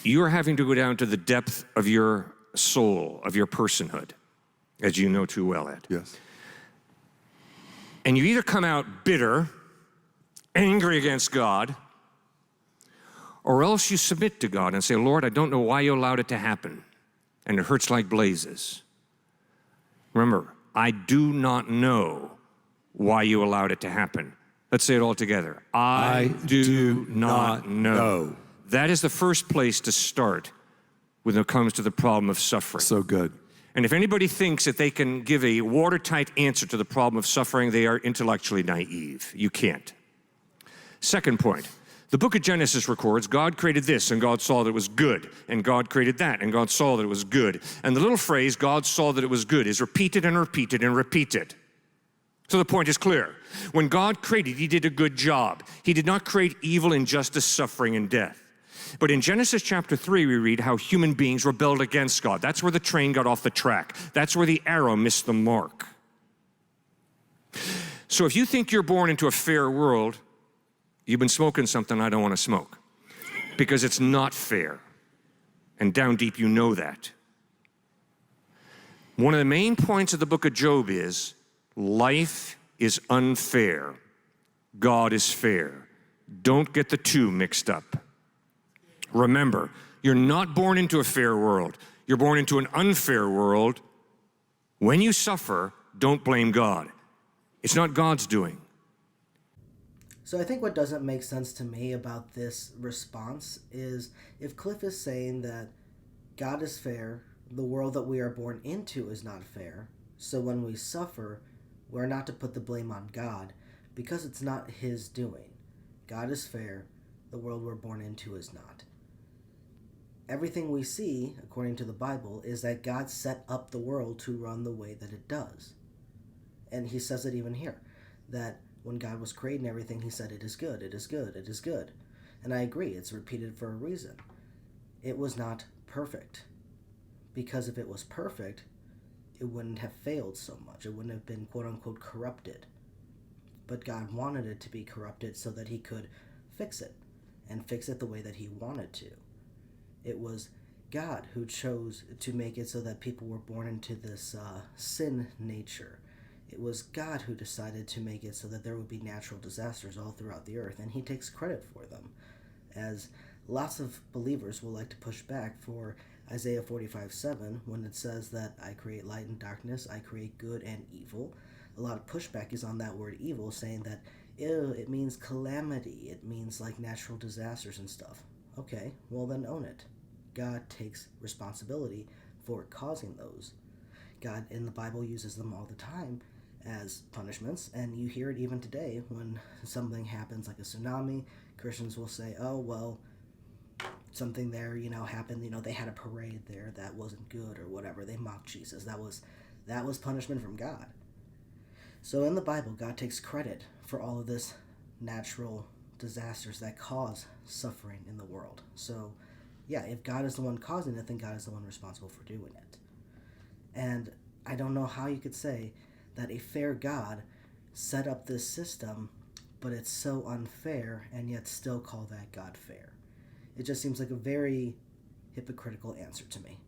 you're having to go down to the depth of your soul, of your personhood, as you know too well, Ed. Yes. And you either come out bitter, angry against God, or else you submit to God and say, Lord, I don't know why you allowed it to happen, and it hurts like blazes. Remember, I do not know why you allowed it to happen. Let's say it all together. I do not know. That is the first place to start when it comes to the problem of suffering. So good. And if anybody thinks that they can give a watertight answer to the problem of suffering, they are intellectually naive. You can't. Second point, the book of Genesis records God created this and God saw that it was good, and God created that and God saw that it was good. And the little phrase, God saw that it was good, is repeated and repeated and repeated. So the point is clear. When God created, he did a good job. He did not create evil, injustice, suffering, and death. But in Genesis chapter 3, we read how human beings rebelled against God. That's where the train got off the track. That's where the arrow missed the mark. So if you think you're born into a fair world, you've been smoking something I don't want to smoke, because it's not fair. And down deep, you know that. One of the main points of the book of Job is life is unfair. God is fair. Don't get the two mixed up. Remember, you're not born into a fair world. You're born into an unfair world. When you suffer, don't blame God. It's not God's doing. So I think what doesn't make sense to me about this response is if Cliffe is saying that God is fair, the world that we are born into is not fair, so when we suffer, we're not to put the blame on God because it's not his doing. God is fair, the world we're born into is not. Everything we see, according to the Bible, is that God set up the world to run the way that it does. And he says it even here, that when God was creating everything, he said, it is good, it is good, it is good. And I agree, it's repeated for a reason. It was not perfect. Because if it was perfect, it wouldn't have failed so much. It wouldn't have been quote-unquote corrupted. But God wanted it to be corrupted so that he could fix it, and fix it the way that he wanted to. It was God who chose to make it so that people were born into this sin nature. It was God who decided to make it so that there would be natural disasters all throughout the earth, and he takes credit for them. As lots of believers will like to push back for Isaiah 45:7, when it says that I create light and darkness, I create good and evil. A lot of pushback is on that word evil, saying that it means calamity, it means like natural disasters and stuff. Okay, well then own it. God takes responsibility for causing those. God in the Bible uses them all the time as punishments, and you hear it even today when something happens like a tsunami. Christians will say, oh, well, something there, happened, they had a parade there that wasn't good or whatever. They mocked Jesus. That was punishment from God. So in the Bible, God takes credit for all of this natural disasters that cause suffering in the world. So, yeah, if God is the one causing it, then God is the one responsible for doing it. And I don't know how you could say that a fair God set up this system, but it's so unfair, and yet still call that God fair. It just seems like a very hypocritical answer to me.